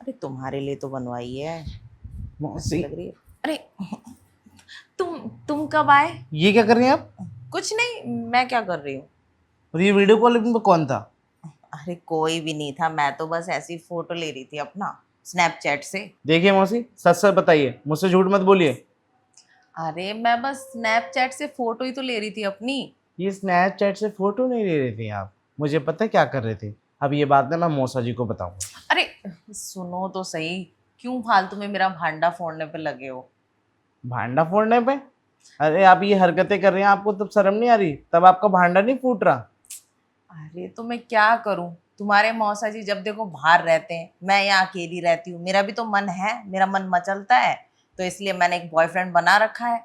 अरे तुम्हारे लिए तो बनवाई है। अच्छी मौसी, लग रही है। अरे तुम तुम कब आए? ये क्या कर रही हैं आप? कुछ नहीं, मैं क्या कर रही हूँ? और ये वीडियो कॉलिंग में कौन था? अरे कोई भी नहीं था, मैं तो बस ऐसी फोटो ले रही थी अपना स्नैपचैट से। देखिए मौसी, सच सच बताइए, मुझसे झूठ मत बोलिए। अरे मैं बस स्नैपचैट से फोटो ही तो ले रही थी अपनी। ये स्नैपचैट से फोटो नहीं ले रही थी आप, मुझे पता है क्या कर रहे थे। अब ये बात ना मैं मौसा जी को बताऊंगा। अरे सुनो तो सही, क्यों फालतू में मेरा भांडा फोड़ने पे लगे हो? भांडा फोड़ने पे? अरे आप ये हरकतें कर रहे हैं, आपको तब शर्म नहीं आ रही? तब आपका भांडा नहीं फूट रहा? अरे तो मैं क्या करूं, तुम्हारे मौसा जी जब देखो बाहर रहते हैं, मैं यहाँ अकेली रहती हूँ, मेरा भी तो मन है, मेरा मन मचलता है। तो इसलिए मैंने एक बॉयफ्रेंड बना रखा है।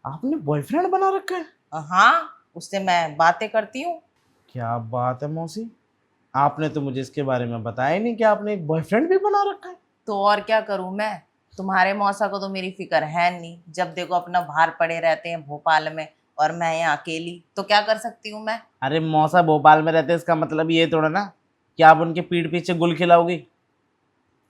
आपने बॉयफ्रेंड बना रखा है? हाँ, उससे मैं बातें करती हूँ। क्या बात है मौसी, आपने तो मुझे इसके बारे में बताया ही नहीं कि आपने एक बॉयफ्रेंड भी बना रखा है। तो और क्या करूं मैं? तुम्हारे मौसा को तो मेरी फिक्र है नहीं, जब देखो अपना बाहर पड़े रहते हैं भोपाल में, और मैं यहाँ अकेली, तो क्या कर सकती हूँ मैं? अरे मौसा भोपाल में रहते हैं, इसका मतलब ये थोड़ा ना कि आप उनके पीठ पीछे गुल खिलाओगी।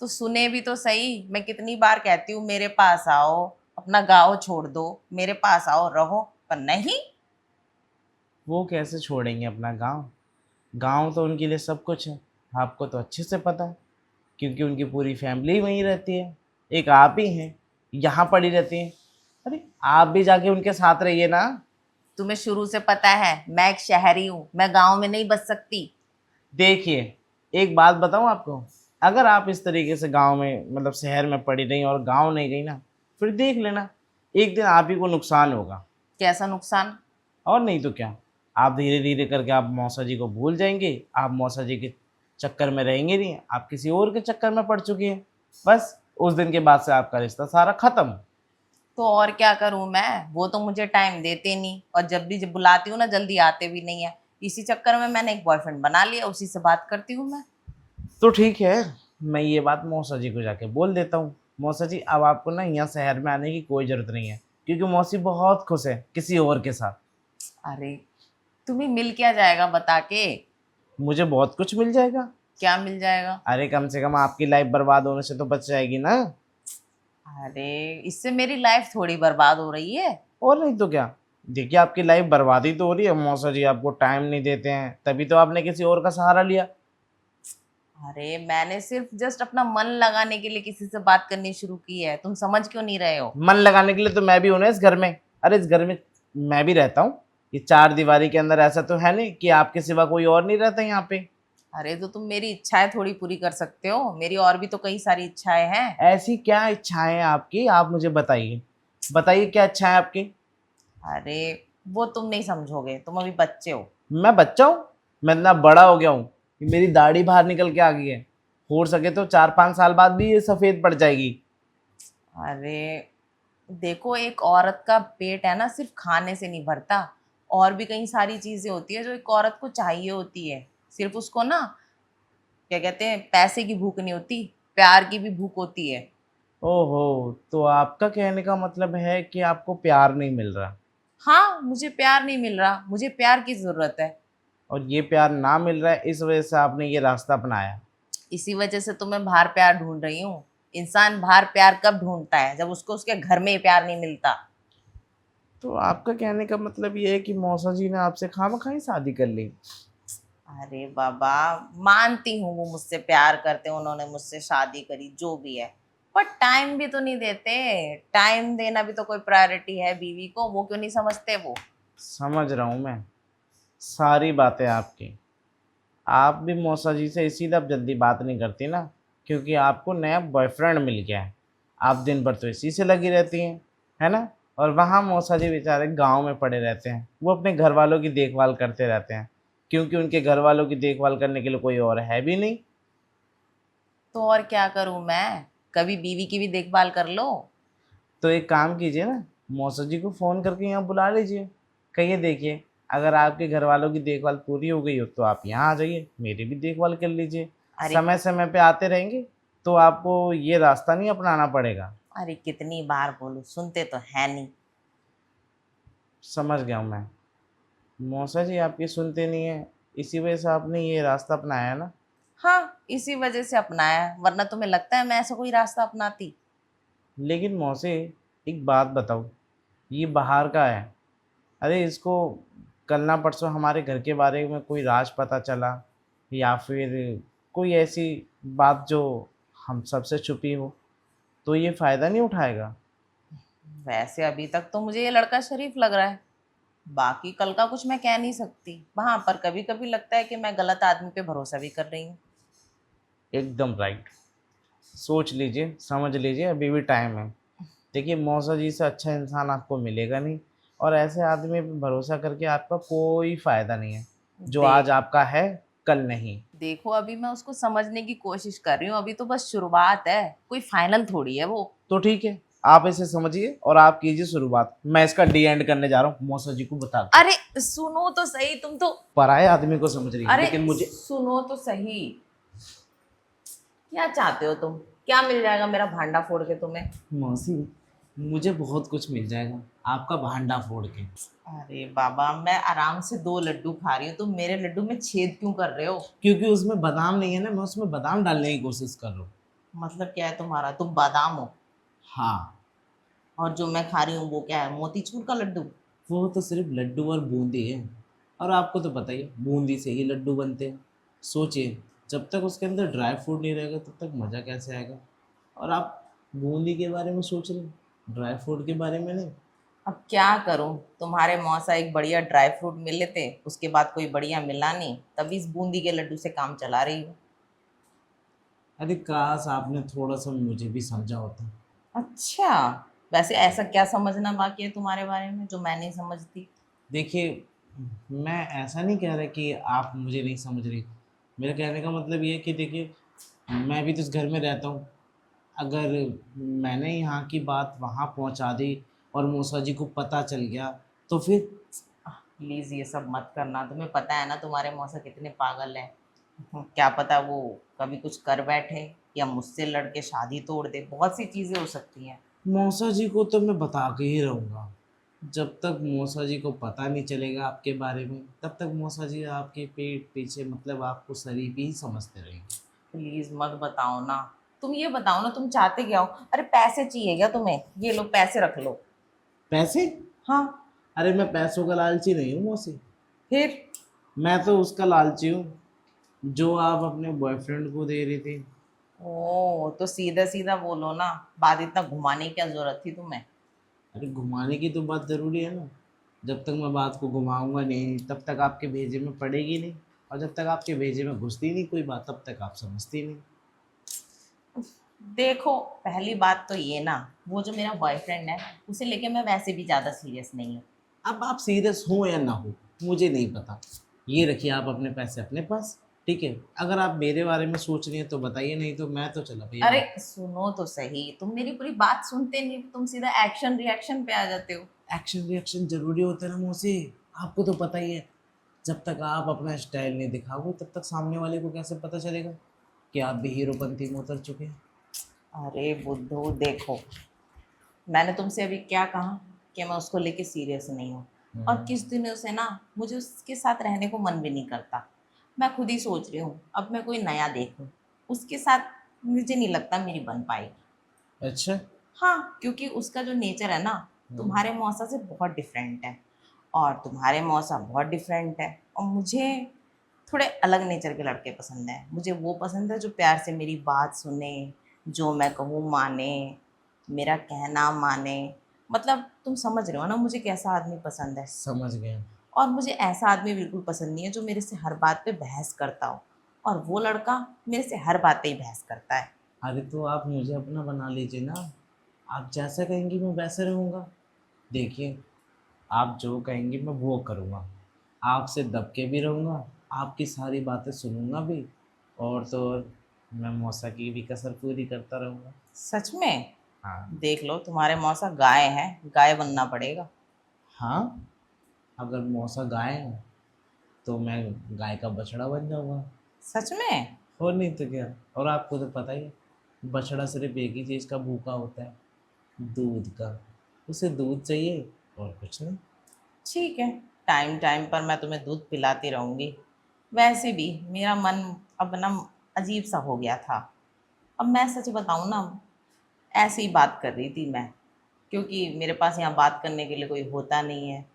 तो सुने भी तो सही, मैं कितनी बार कहती हूँ मेरे पास आओ, अपना गाँव छोड़ दो, मेरे पास आओ रहो, पर नहीं। वो कैसे छोड़ेंगे अपना गांव? गांव तो उनके लिए सब कुछ है। आपको तो अच्छे से पता है, क्योंकि उनकी पूरी फैमिली वहीं रहती है। एक आप ही हैं यहाँ पड़ी रहती हैं। अरे आप भी जाके उनके साथ रहिए ना। तुम्हें शुरू से पता है मैं एक शहरी हूँ, मैं गांव में नहीं बस सकती। देखिए, एक बात बताऊं आपको, अगर आप इस तरीके से गांव में मतलब शहर में पड़ी रही और गांव नहीं गई ना, फिर देख लेना, एक दिन आप ही को नुकसान होगा। कैसा नुकसान? और नहीं तो क्या, आप धीरे धीरे करके आप मौसा जी को भूल जाएंगे। आप मौसा जी के चक्कर में रहेंगे नहीं, आप किसी और के चक्कर में पड़ चुकी हैं। बस उस दिन के बाद से आपका रिश्ता सारा खत्म। तो और क्या करूं मैं, वो तो मुझे टाइम देते नहीं, और जब बुलाती हूँ ना जल्दी आते भी नहीं है। इसी चक्कर में मैंने एक बॉयफ्रेंड बना लिया, उसी से बात करती हूँ मैं। तो ठीक है, मैं ये बात मौसा जी को जाके बोल देता हूँ। मौसा जी, अब आपको ना यहाँ शहर में आने की कोई ज़रूरत नहीं है, क्योंकि मौसी बहुत खुश है किसी और के साथ। अरे तुम्हें मिल क्या जाएगा बता के? मुझे बहुत कुछ मिल जाएगा। क्या मिल जाएगा? अरे कम से कम आपकी लाइफ बर्बाद होने से तो बच जाएगी ना। अरे इससे मेरी लाइफ थोड़ी बर्बाद हो रही है। और नहीं तो क्या। देखिए, आपकी लाइफ बर्बादी तो हो रही है, मौसा जी आपको टाइम नहीं देते हैं, तभी तो आपने किसी और का सहारा लिया। अरे मैंने सिर्फ जस्ट अपना मन लगाने के लिए किसी से बात करनी शुरू की है, तुम समझ क्यों नहीं रहे हो? मन लगाने के लिए तो मैं भी हूं ना इस घर में। अरे इस घर में मैं भी रहता हूँ। ये चार दीवारी के अंदर ऐसा तो है नहीं कि आपके सिवा कोई और नहीं रहता यहाँ पे। अरे तो तुम मेरी इच्छाएं थोड़ी पूरी कर सकते हो, मेरी और भी तो कई सारी इच्छाएं हैं। ऐसी क्या इच्छाएं हैं आपकी, आप मुझे बताइए। बताइए क्या इच्छा है आपकी। अरे वो तुम नहीं समझोगे, तुम अभी बच्चे हो। मैं बच्चा हूँ? मैं इतना बड़ा हो गया हूँ कि मेरी दाढ़ी बाहर निकल के आ गई है। हो सके तो 4-5 साल बाद भी ये सफ़ेद पड़ जाएगी। अरे देखो, एक औरत का पेट है ना सिर्फ खाने से नहीं भरता, और भी कई सारी चीजें होती है जो एक औरत को चाहिए होती है। सिर्फ उसको ना, क्या कहते हैं, पैसे की भूख नहीं होती, प्यार की भी भूख होती है। ओहो, तो आपका कहने का मतलब है कि आपको प्यार नहीं मिल रहा। हाँ, मुझे प्यार नहीं मिल रहा, मुझे प्यार की जरूरत है। और ये प्यार ना मिल रहा है, इस वजह से आपने ये रास्ता अपनाया। इसी वजह से तो मैं बाहर प्यार ढूंढ रही हूँ। इंसान बाहर प्यार कब ढूंढता है? जब उसको उसके घर में ही प्यार नहीं मिलता। तो आपका कहने का मतलब ये है कि मौसा जी ने आपसे खामखाई शादी कर ली? अरे बाबा, मानती हूँ वो मुझसे प्यार करते हैं, उन्होंने मुझसे शादी करी, जो भी है, पर टाइम भी तो नहीं देते। टाइम देना भी तो कोई प्रायोरिटी है बीवी को, वो क्यों नहीं समझते वो? समझ रहा हूँ मैं सारी बातें आपकी। आप भी मौसा जी से इसीलिए अब जल्दी बात नहीं करती ना, क्योंकि आपको नया बॉयफ्रेंड मिल गया है। आप दिन भर तो इसी से लगी रहती हैं, है ना? और वहाँ मौसा जी बेचारे गांव में पड़े रहते हैं, वो अपने घर वालों की देखभाल करते रहते हैं, क्योंकि उनके घर वालों की देखभाल करने के लिए कोई और है भी नहीं। तो और क्या करूं मैं, कभी बीवी की भी देखभाल कर लो। तो एक काम कीजिए ना, मौसा जी को फ़ोन करके यहाँ बुला लीजिए। कहिए, देखिए, अगर आपके घर वालों की देखभाल पूरी हो गई हो तो आप यहाँ आ जाइए, मेरी भी देखभाल कर लीजिए। अरे समय समय पे आते रहेंगे तो आपको ये रास्ता नहीं अपनाना पड़ेगा। अरे कितनी बार बोलूं, सुनते तो है नहीं। समझ गया हूँ मैं। मौसा जी आपकी सुनते नहीं है, इसी वजह से आपने ये रास्ता अपनाया है ना। हाँ, इसी वजह से अपनाया है, वरना तुम्हें लगता है मैं ऐसा कोई रास्ता अपनाती? लेकिन मौसी, एक बात बताओ, ये बाहर का है। अरे इसको कल ना परसों हमारे घर के बारे में कोई राज पता चला, या फिर कोई ऐसी बात जो हम सबसे छुपी हो, तो ये फ़ायदा नहीं उठाएगा। वैसे अभी तक तो मुझे ये लड़का शरीफ लग रहा है, बाकी कल का कुछ मैं कह नहीं सकती। वहां पर कभी कभी लगता है कि मैं गलत आदमी पे भरोसा भी कर रही हूँ। एकदम राइट। सोच लीजिए, समझ लीजिए, अभी भी टाइम है। देखिए, मौसा जी से अच्छा इंसान आपको मिलेगा नहीं, और ऐसे आदमी पे भरोसा करके आपका कोई फ़ायदा नहीं है। जो आज देख आपका है, कल नहीं। देखो, अभी मैं उसको समझने की कोशिश कर रही हूँ, अभी तो बस शुरुआत है, कोई फाइनल थोड़ी है वो। तो ठीक है, आप इसे समझिए और आप कीजिए शुरुआत। मैं इसका डी एंड करने जा रहा हूँ मौसा जी को बता के। अरे सुनो तो सही, तुम तो। पराये आदमी को समझ रही है, अरे लेकिन मुझे। सुनो तो सही, क्या चाहते हो तुम? क्या मिल जाएगा मेरा भांडा फोड़ के तुम्हें? मौसी, मुझे बहुत कुछ मिल जाएगा आपका भांडा फोड़ के। अरे बाबा, मैं आराम से 2 लड्डू खा रही हूँ, तुम मेरे लड्डू में छेद क्यों कर रहे हो? क्योंकि उसमें बादाम नहीं है ना, मैं उसमें बादाम डालने की कोशिश कर रहा हूँ। मतलब क्या है तुम्हारा, तुम बादाम हो? हाँ। और जो मैं खा रही हूँ वो क्या है, मोतीचूर का लड्डू? वो तो सिर्फ लड्डू और बूंदी है, और आपको तो पता ही है बूंदी से ही लड्डू बनते हैं। सोचिए, जब तक उसके अंदर ड्राई फ्रूट नहीं रहेगा तब तक मज़ा कैसे आएगा। और आप बूंदी के बारे में सोच रहे हैं, ड्राई फ्रूट के बारे में नहीं। अब क्या करूं, तुम्हारे मौसा एक बढ़िया ड्राई फ्रूट मिल लेते, उसके बाद कोई बढ़िया मिला नहीं, तभी इस बूंदी के लड्डू से काम चला रही हूँ। अरे काश आपने थोड़ा सा मुझे भी समझा होता। अच्छा, वैसे ऐसा क्या समझना बाकी है तुम्हारे बारे में जो मैं नहीं समझती? देखिए, मैं ऐसा नहीं कह रहा कि आप मुझे नहीं समझ रही। मेरा कहने का मतलब ये है कि देखिए, मैं भी तो इस घर में रहता हूँ। अगर मैंने यहाँ की बात वहाँ पहुँचा दी और मूसा जी को पता चल गया, तो फिर। प्लीज ये सब मत करना, तुम्हें पता है ना तुम्हारे मौसा कितने पागल है। क्या पता वो कभी कुछ कर बैठे, या मुझसे लड़के शादी तोड़ दे, बहुत सी चीजें हो सकती हैं। मौसा जी को तो मैं बता के ही रहूँगा। जब तक मौसा जी को पता नहीं चलेगा आपके बारे में, तब तक मौसा जी आपके पेट पीछे, मतलब आपको शरीफ ही समझते रहेंगे। प्लीज मत बताओ ना। तुम ये बताओ ना, तुम चाहते क्या हो? अरे पैसे चाहिए क्या तुम्हें? ये लो पैसे रख लो। पैसे? हाँ। अरे मैं पैसों का लालची नहीं हूँ मौसी। फिर? मैं तो उसका लालची हूँ जो आप अपने बॉयफ्रेंड को दे रही थी। ओ तो सीधा सीधा बोलो ना, बात इतना घुमाने की क्या जरूरत थी तुम्हें? अरे घुमाने की तो बात ज़रूरी है ना। जब तक मैं बात को घुमाऊंगा नहीं, तब तक आपके भेजे में पड़ेगी नहीं। और जब तक आपके भेजे में घुसती नहीं कोई बात, तब तक आप समझती नहीं। देखो, पहली बात तो ये ना, वो जो मेरा बॉयफ्रेंड है उसे लेके मैं वैसे भी ज्यादा सीरियस नहीं हूँ। अब आप सीरियस हो या ना हो, मुझे नहीं पता। ये रखिए आप अपने पैसे अपने पास। ठीक है, अगर आप मेरे बारे में सोच रही हैं तो बताइए, नहीं तो मैं तो चला भैया। अरे सुनो तो सही, तुम मेरी पूरी बात सुनते नहीं, तुम सीधा एक्शन रिएक्शन पे आ जाते हो। एक्शन रिएक्शन जरूरी होता है ना मौसी, आपको तो पता ही है। जब तक आप अपना स्टाइल नहीं दिखाओगे, तब तक सामने वाले को कैसे पता चलेगा कि आप भी हीरोपंती में उतर चुके हैं। अरे बुद्धू देखो, मैंने तुमसे अभी क्या कहा कि मैं उसको लेके सीरियस नहीं हूँ। और हम्म। किस दिनों से ना मुझे उसके साथ रहने को मन भी नहीं करता। मैं खुद ही सोच रही हूँ अब मैं कोई नया देखूँ, उसके साथ मुझे नहीं लगता मेरी बन पाएगी। अच्छा। हाँ, क्योंकि उसका जो नेचर है ना, हम्म। तुम्हारे मौसा से बहुत डिफरेंट है, और तुम्हारे मौसा बहुत डिफरेंट है। और मुझे थोड़े अलग नेचर के लड़के पसंद हैं। मुझे वो पसंद है जो प्यार से मेरी बात सुने, जो मैं कहूँ माने, मेरा कहना माने। मतलब तुम समझ रहे हो ना मुझे कैसा आदमी पसंद है। समझ गया। और मुझे ऐसा आदमी बिल्कुल पसंद नहीं है जो मेरे से हर बात पे बहस करता हो, और वो लड़का मेरे से हर बात पे ही बहस करता है। अरे तो आप मुझे अपना बना लीजिए ना। आप जैसा कहेंगी मैं वैसे रहूँगा। देखिए, आप जो कहेंगी मैं वो करूँगा। आपसे दब के भी रहूँगा, आपकी सारी बातें सुनूँगा भी, और तो और मैं मौसा की भी कसर पूरी करता रहूँगा। सच में? हाँ। देख लो, तुम्हारे मौसा गाय हैं, गाय बनना पड़ेगा। हाँ, अगर मौसा गाय है तो मैं गाय का बछड़ा बन जाऊँगा। सच में? और नहीं तो क्या। और आपको तो पता ही है, बछड़ा सिर्फ एक ही चीज़ का भूखा होता है, दूध का। उसे दूध चाहिए और कुछ नहीं। ठीक है, टाइम टाइम पर मैं तुम्हें दूध पिलाती रहूंगी। वैसे भी मेरा मन अब ना अजीब सा हो गया था। अब मैं सच बताऊँ ना, ऐसे ही बात कर रही थी मैं, क्योंकि मेरे पास यहाँ बात करने के लिए कोई होता नहीं है,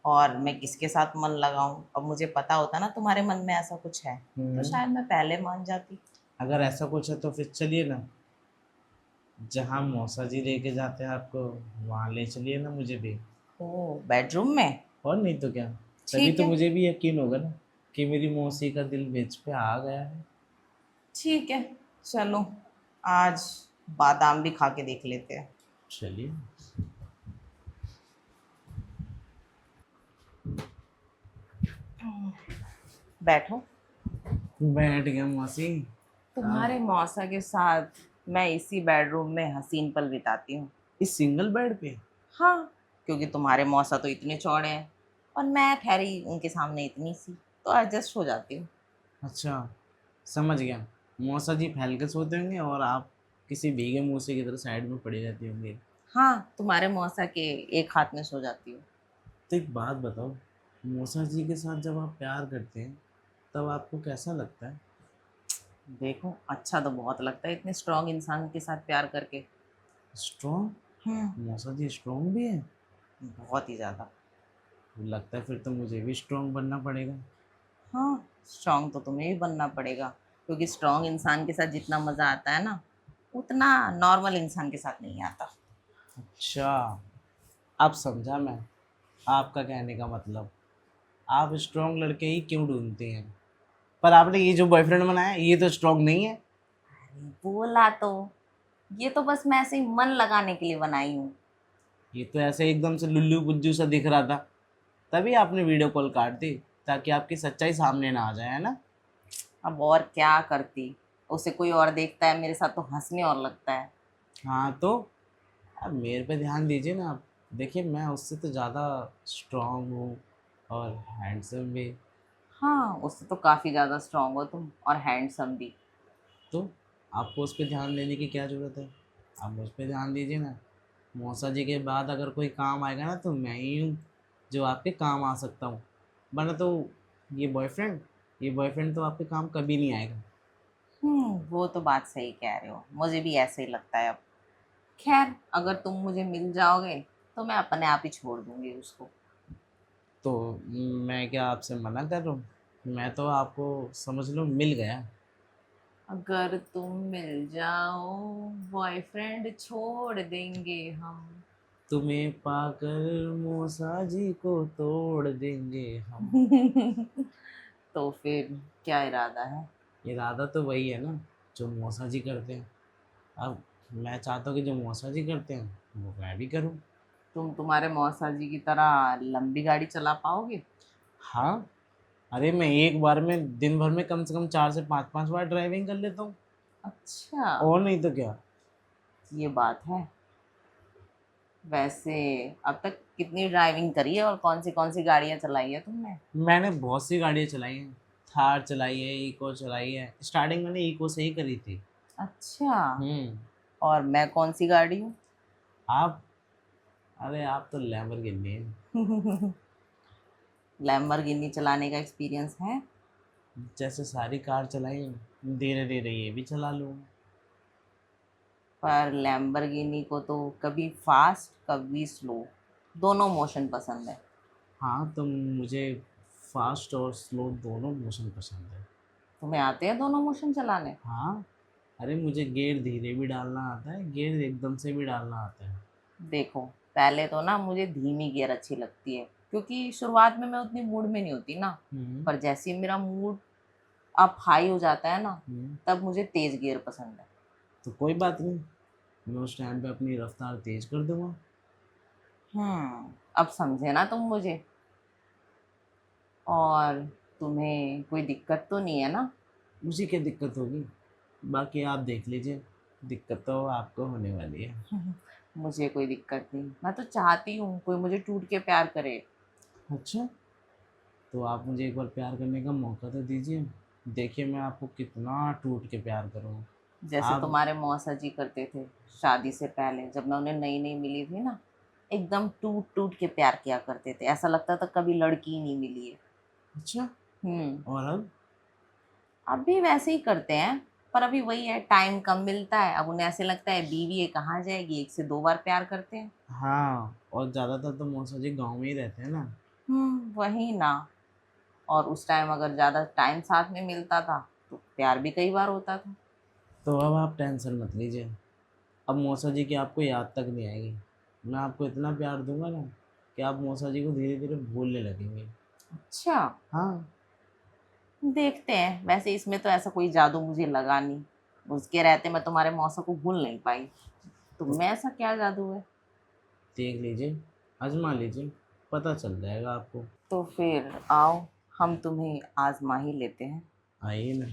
और मैं किसके साथ मन लगाऊं। अब मुझे पता होता ना तुम्हारे मन में ऐसा कुछ है, तो हम्म। शायद मैं पहले मान जाती। अगर ऐसा कुछ है तो फिर चलिए ना, जहाँ मौसा जी लेके जाते हैं आपको, वहाँ ले चलिए ना मुझे भी। ओ, बेडरूम में? और नहीं तो क्या। तभी ठीक तो है। मुझे भी यकीन होगा ना कि मेरी मौसी का दिल बेच पे आ गया है। ठीक है, चलो, आज बादाम भी खा के देख लेते हैं। चलिए। बैठो। बैठ गया मौसी। आप तुम्हारे मौसा के साथ मैं इसी बेडरूम में हसीन पल बिताती हूँ। इस सिंगल बेड पे? हाँ, क्योंकि तुम्हारे मौसा तो इतने चौड़े हैं, और मैं ठहरी उनके सामने इतनी सी, तो एडजस्ट हो जाती हूँ। अच्छा, समझ गया। मौसा जी फैल के सोते होंगे और आप किसी भीगे मूसे की तरह साइड में पड़ी रहती होंगी। हाँ, तुम्हारे मौसा के एक हाथ में सो जाती हूँ। तो एक बात बताओ, मौसा जी के साथ जब आप प्यार करते हैं तब आपको कैसा लगता है? देखो, अच्छा तो बहुत लगता है इतने स्ट्रांग इंसान के साथ प्यार करके। स्ट्रॉन्ग? हम्म। मौसा जी स्ट्रॉन्ग भी है? बहुत ही ज़्यादा। लगता है फिर तो मुझे भी स्ट्रॉन्ग बनना पड़ेगा। हाँ, स्ट्रांग तो तुम्हें भी बनना पड़ेगा, क्योंकि स्ट्रांग इंसान के साथ जितना मज़ा आता है ना, उतना नॉर्मल इंसान के साथ नहीं आता। अच्छा, अब समझा मैं आपका कहने का मतलब। आप स्ट्रॉन्ग लड़के ही क्यों ढूंढते हैं? पर आपने ये जो बॉयफ्रेंड बनाया ये तो स्ट्रॉन्ग नहीं है। बोला तो, ये तो बस मैं ऐसे ही मन लगाने के लिए बनाई हूँ। ये तो ऐसे एकदम से लुल्लू गुज्जू सा दिख रहा था, तभी आपने वीडियो कॉल काट दी ताकि आपकी सच्चाई सामने ना आ जाए, है ना? अब और क्या करती, उसे कोई और देखता है मेरे साथ तो हंसने और लगता है। हाँ तो अब मेरे पे ध्यान दीजिए ना आप। देखिए मैं उससे तो ज़्यादा स्ट्रॉन्ग हूँ और हैंडसम भी। हाँ, उससे तो काफ़ी ज़्यादा स्ट्रांग हो तुम, और हैंडसम भी। तो आपको उस पर ध्यान देने की क्या ज़रूरत है? आप मुझ पर ध्यान दीजिए ना। मौसा जी के बाद अगर कोई काम आएगा ना तो मैं ही हूँ जो आपके काम आ सकता हूँ। वरना तो ये बॉयफ्रेंड ये बॉयफ्रेंड तो आपके काम कभी नहीं आएगा। वो तो बात सही कह रहे हो, मुझे भी ऐसे ही लगता है अब। खैर, अगर तुम मुझे मिल जाओगे तो मैं अपने आप ही छोड़ दूंगी उसको। तो मैं क्या आपसे मना कर रहा हूँ? मैं तो आपको समझ लो मिल गया। अगर तुम मिल जाओ, बॉयफ्रेंड छोड़ देंगे हम। तुम्हें पाकर मौसा जी को तोड़ देंगे हम। तो फिर क्या इरादा है? इरादा तो वही है ना जो मौसा जी करते हैं। अब मैं चाहता हूँ कि जो मौसा जी करते हैं वो मैं भी करूँ। तुम तुम्हारे मौसा जी की तरह लंबी गाड़ी चला पाओगे? हाँ, अरे मैं एक बार में दिन भर में कम से कम 4 से 5 बार ड्राइविंग कर लेता हूँ। अच्छा, और नहीं तो क्या। ये बात है। वैसे अब तक कितनी ड्राइविंग करी है, और कौन सी गाड़ियां चलाई है तुमने? मैंने बहुत सी गाड़ियाँ चलाई हैं। थार चलाई है, इको चलाई है। स्टार्टिंग मैंने इको से ही करी थी। अच्छा, हम्म। और मैं कौन सी गाड़ी हूँ? आप? अरे आप तो लैम्बोर्गिनी है। लैम्बोर्गिनी चलाने का एक्सपीरियंस है? जैसे सारी कार चलाई हैं धीरे धीरे ये भी चला लूँगा। पर लैम्बोर्गिनी को तो कभी फास्ट कभी स्लो, दोनों मोशन पसंद है। हाँ तो मुझे फास्ट और स्लो दोनों मोशन पसंद है। तुम्हें आते हैं दोनों मोशन चलाने? हाँ, अरे मुझे गियर धीरे भी डालना आता है, गियर एकदम से भी डालना आता है। देखो, पहले तो ना मुझे धीमी गियर अच्छी लगती है, क्योंकि शुरुआत में मैं उतनी मूड में नहीं होती ना। हम्म। पर जैसे ही मेरा मूड अप हाई हो जाता है ना, हम्म। तब मुझे तेज गियर पसंद है। तो कोई बात नहीं, मैं उस टाइम पे अपनी रफ्तार तेज कर दूंगा। अब समझे ना तुम मुझे। और तुम्हें कोई दिक्कत तो नहीं है ना? मुझे क्या दिक्कत होगी? बाकी आप देख लीजिए, दिक्कत तो आपको होने वाली है। मुझे कोई दिक्कत नहीं, मैं तो चाहती हूँ कोई मुझे टूट के प्यार करे। अच्छा, तो आप मुझे एक बार प्यार करने का मौका तो दीजिए। देखिए मैं आपको कितना टूट के प्यार करूँ। जैसे आप तुम्हारे मौसा जी करते थे, शादी से पहले जब मैं उन्हें नई नई मिली थी ना, एकदम टूट टूट के प्यार किया करते थे, ऐसा लगता था कभी लड़की ही नहीं मिली है। अच्छा, हम्म। और अब? अब भी वैसे ही करते हैं, पर अभी वही है, टाइम कम मिलता है। अब उन्हें ऐसे लगता है बीवी है कहाँ जाएगी, एक से दो बार प्यार करते हैं। हाँ, और ज़्यादातर तो मौसा जी गाँव में ही रहते हैं ना। वही ना। और उस टाइम अगर ज़्यादा टाइम साथ में मिलता था तो प्यार भी कई बार होता था। तो अब आप टेंशन मत लीजिए, अब मौसा जी की आपको याद तक नहीं आएगी। मैं आपको इतना प्यार दूंगा ना कि आप मौसा जी को धीरे धीरे भूलने लगेंगे। अच्छा, हाँ। देखते हैं। वैसे इसमें तो ऐसा कोई जादू मुझे लगा नहीं, उसके रहते मैं तुम्हारे मौसा को भूल नहीं पाई। तुम तो में ऐसा क्या जादू है? देख लीजिए, आजमा लीजिए, पता चल जाएगा आपको। तो फिर आओ, हम तुम्हें आजमा ही लेते हैं। आइए ना।